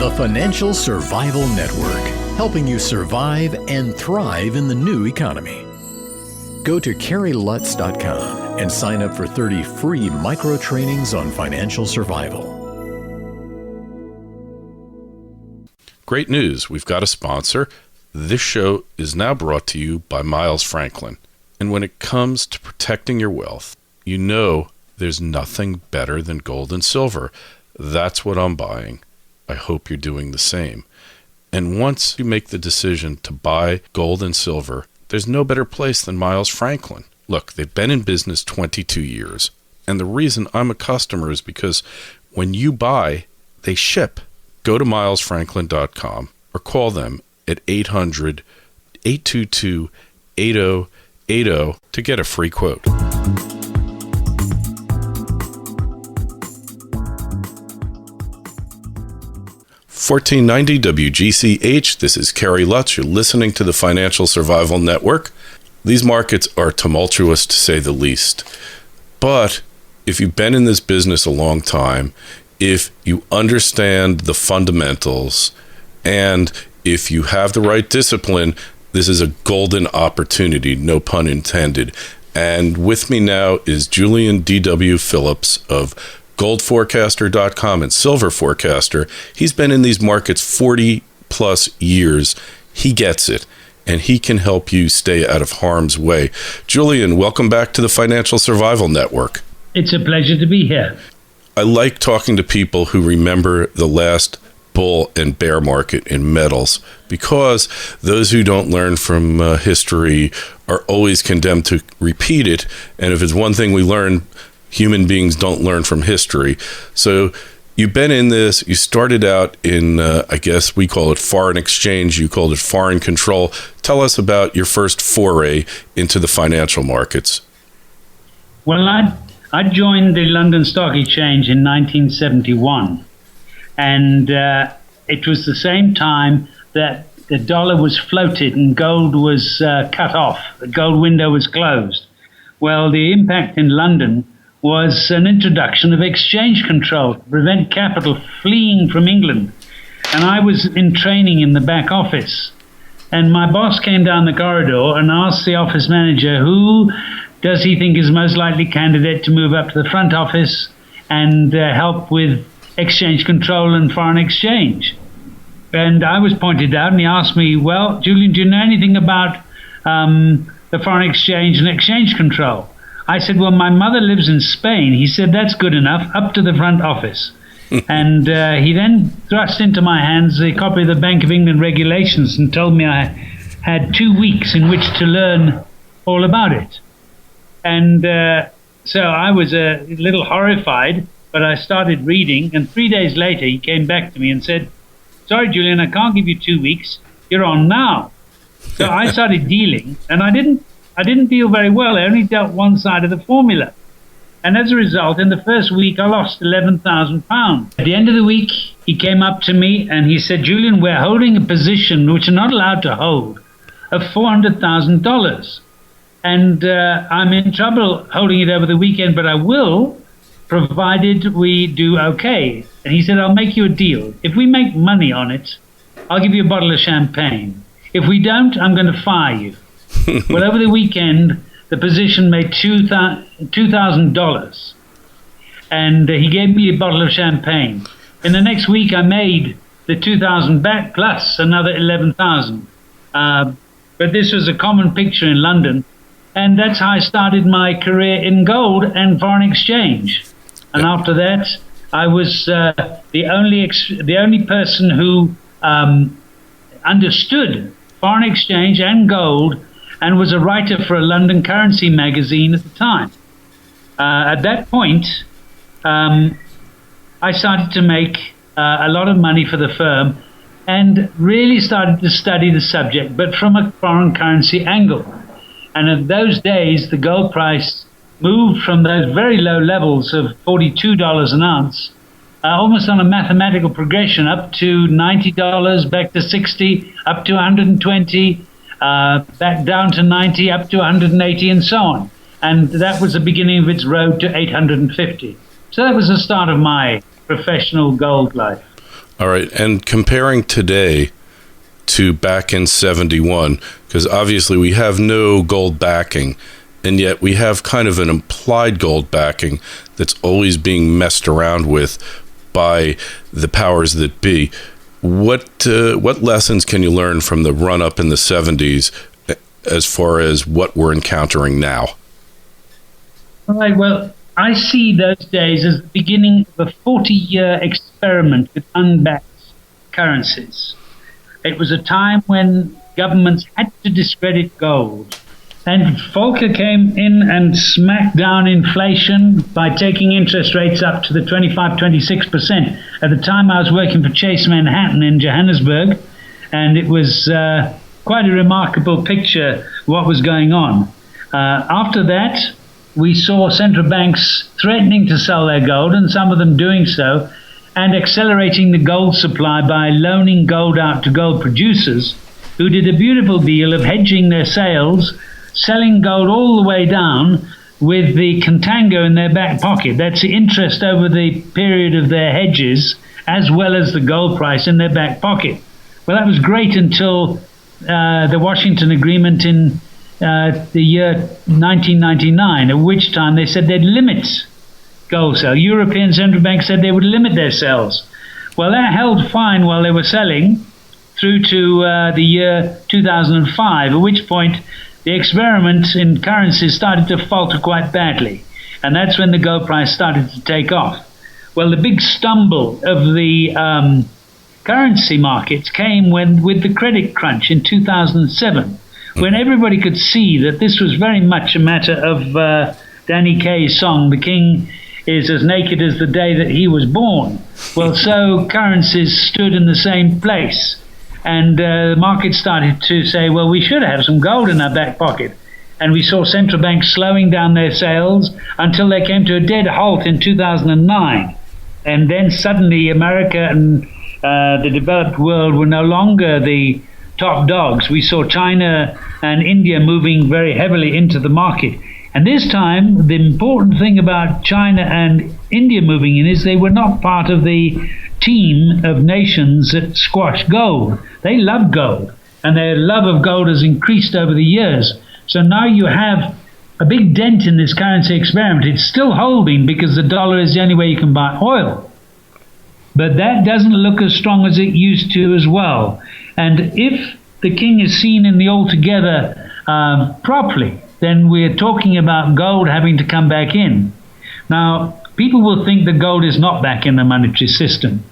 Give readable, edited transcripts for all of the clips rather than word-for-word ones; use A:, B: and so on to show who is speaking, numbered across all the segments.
A: The Financial Survival Network, helping you survive and thrive in the new economy. Go to CarrieLutz.com and sign up for 30 free micro trainings on financial survival.
B: Great news, we've got a sponsor. This show is now brought to you by Miles Franklin. And when it comes to protecting your wealth, you know there's nothing better than gold and silver. That's what I'm buying. I hope you're doing the same. And once you make the decision to buy gold and silver, there's no better place than Miles Franklin. Look, they've been in business 22 years. And the reason I'm a customer is because when you buy, they ship. Go to milesfranklin.com or call them at 800-822-8080 to get a free quote. 1490 WGCH, this is Carrie Lutz. You're listening to the Financial Survival Network. These markets are tumultuous to say the least. But if you've been in this business a long time, if you understand the fundamentals, and if you have the right discipline, this is a golden opportunity, no pun intended. And with me now is Julian D.W. Phillips of goldforecaster.com and Silver Forecaster. He's been in these markets 40 plus years. He gets it, and he can help you stay out of harm's way. Julian, welcome back to the Financial Survival Network.
C: It's a pleasure to be here.
B: I like talking to people who remember the last bull and bear market in metals, because those who don't learn from history are always condemned to repeat it. And if it's one thing we learn, human beings don't learn from history. So you've been in this, you started out in, I guess we call it foreign exchange, you called it foreign control. Tell us about your first foray into the financial markets.
C: Well, I joined the London Stock Exchange in 1971. And it was the same time that the dollar was floated and gold was cut off. The gold window was closed. Well, the impact in London was an introduction of exchange control to prevent capital fleeing from England. And I was in training in the back office. And my boss came down the corridor and asked the office manager, who does he think is most likely candidate to move up to the front office and help with exchange control and foreign exchange? And I was pointed out, and he asked me, well, Julian, do you know anything about the foreign exchange and exchange control? I said, well, my mother lives in Spain. He said, that's good enough, up to the front office. And he then thrust into my hands a copy of the Bank of England regulations and told me I had 2 weeks in which to learn all about it. And so I was a little horrified, but I started reading, and 3 days later he came back to me and said, sorry, Julian, I can't give you 2 weeks. You're on now. So I started dealing, and I didn't deal very well. I only dealt one side of the formula. And as a result, in the first week, I lost £11,000. At the end of the week, he came up to me and he said, Julian, we're holding a position which you're not allowed to hold of $400,000. And I'm in trouble holding it over the weekend, but I will, provided we do okay. And he said, I'll make you a deal. If we make money on it, I'll give you a bottle of champagne. If we don't, I'm going to fire you. Well, over the weekend, the position made $2,000. And he gave me a bottle of champagne. In the next week, I made the $2,000 back plus another $11,000. But this was a common picture in London. And that's how I started my career in gold and foreign exchange. And after that, I was the only person who understood foreign exchange and gold, and was a writer for a London currency magazine at the time. At that point, I started to make a lot of money for the firm and really started to study the subject, but from a foreign currency angle. And in those days, the gold price moved from those very low levels of $42 an ounce, almost on a mathematical progression, up to $90, back to $60, up to $120, back down to $90, up to $180, and so on. And that was the beginning of its road to $850. So that was the start of my professional gold life.
B: All right. And comparing today to back in 71, because obviously we have no gold backing, and yet we have kind of an implied gold backing that's always being messed around with by the powers that be. What lessons can you learn from the run-up in the 70s as far as what we're encountering now?
C: All right, well, I see those days as the beginning of a 40-year experiment with unbacked currencies. It was a time when governments had to discredit gold. And Volcker came in and smacked down inflation by taking interest rates up to the 25-26%. At the time, I was working for Chase Manhattan in Johannesburg, and it was quite a remarkable picture what was going on. After that, we saw central banks threatening to sell their gold, and some of them doing so, and accelerating the gold supply by loaning gold out to gold producers, who did a beautiful deal of hedging their sales, selling gold all the way down with the contango in their back pocket. That's the interest over the period of their hedges, as well as the gold price in their back pocket. Well, that was great until the Washington Agreement in the year 1999, at which time they said they'd limit gold sale. European central banks said they would limit their sales. Well, that held fine while they were selling through to the year 2005, at which point the experiment in currencies started to falter quite badly. And that's when the gold price started to take off. Well, the big stumble of the currency markets came with the credit crunch in 2007, when everybody could see that this was very much a matter of Danny Kaye's song, "The King is as naked as the day that he was born." Well, so currencies stood in the same place. And the market started to say, well, we should have some gold in our back pocket. And we saw central banks slowing down their sales until they came to a dead halt in 2009. And then suddenly America and the developed world were no longer the top dogs. We saw China and India moving very heavily into the market. And this time, the important thing about China and India moving in is they were not part of the team of nations that squashed gold. They love gold, and their love of gold has increased over the years. So now you have a big dent in this currency experiment. It's still holding because the dollar is the only way you can buy oil. But that doesn't look as strong as it used to as well. And if the king is seen in the altogether properly, then we're talking about gold having to come back in. Now, people will think that gold is not back in the monetary system,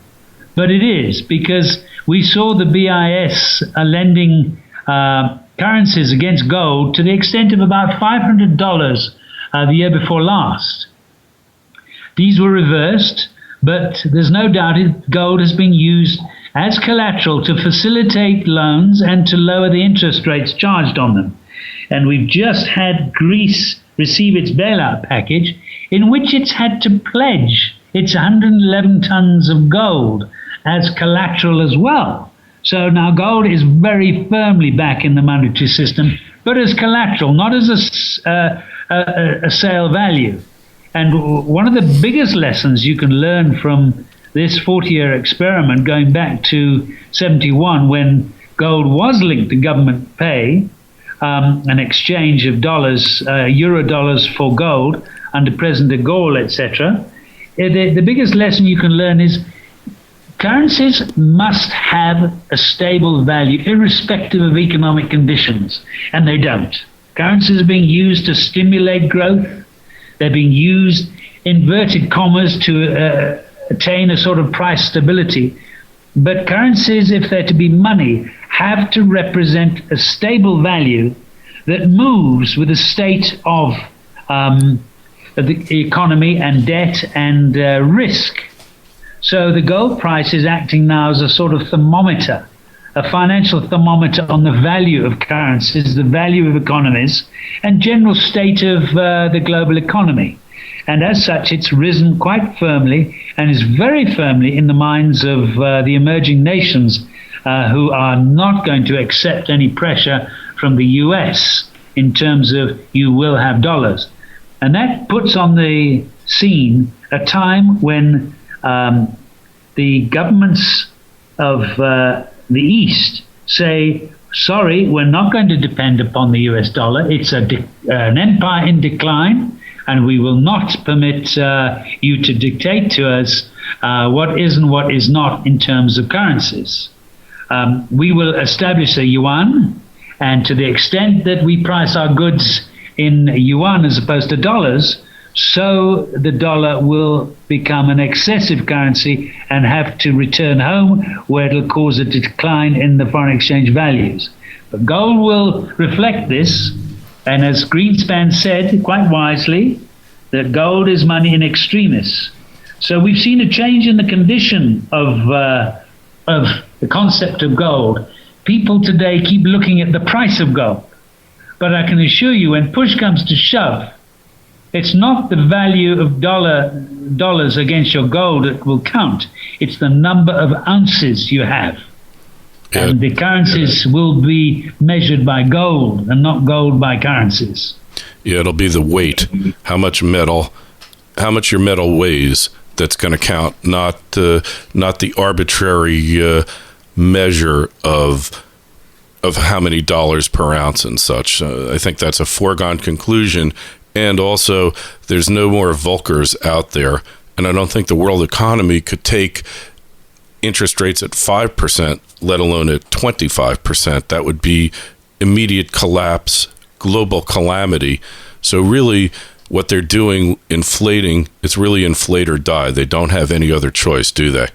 C: but it is, because we saw the BIS lending currencies against gold to the extent of about $500 the year before last. These were reversed, but there's no doubt gold has been used as collateral to facilitate loans and to lower the interest rates charged on them. And we've just had Greece receive its bailout package, in which it's had to pledge its 111 tons of gold as collateral as well. So now gold is very firmly back in the monetary system, but as collateral, not as a sale value. And one of the biggest lessons you can learn from this 40-year experiment, going back to 71, when gold was linked to government pay, an exchange of dollars, euro dollars for gold under President de Gaulle, etc. The biggest lesson you can learn is currencies must have a stable value, irrespective of economic conditions, and they don't. Currencies are being used to stimulate growth. They're being used, inverted commas, to attain a sort of price stability. But currencies, if they're to be money, have to represent a stable value that moves with the state of the economy and debt and risk. So the gold price is acting now as a sort of thermometer, a financial thermometer on the value of currencies, the value of economies, and general state of the global economy. And as such, it's risen quite firmly and is very firmly in the minds of the emerging nations who are not going to accept any pressure from the US in terms of you will have dollars. And that puts on the scene a time when the governments the East say, sorry, we're not going to depend upon the US dollar. It's an empire in decline, and we will not permit you to dictate to us what is and what is not in terms of currencies. We will establish a yuan, and to the extent that we price our goods in yuan as opposed to dollars, so the dollar will become an excessive currency and have to return home, where it'll cause a decline in the foreign exchange values. But gold will reflect this, and as Greenspan said quite wisely, that gold is money in extremis. So we've seen a change in the condition of the concept of gold. People today keep looking at the price of gold. But I can assure you, when push comes to shove, it's not the value of dollars against your gold that will count. It's the number of ounces you have.
B: Yeah.
C: And the currencies will be measured by gold and not gold by currencies.
B: Yeah, it'll be the weight, how much your metal weighs, that's going to count, not the arbitrary measure of how many dollars per ounce and such. I think that's a foregone conclusion. And also, there's no more Volckers out there. And I don't think the world economy could take interest rates at 5%, let alone at 25%. That would be immediate collapse, global calamity. So really, what they're doing, inflating, it's really inflate or die. They don't have any other choice, do they?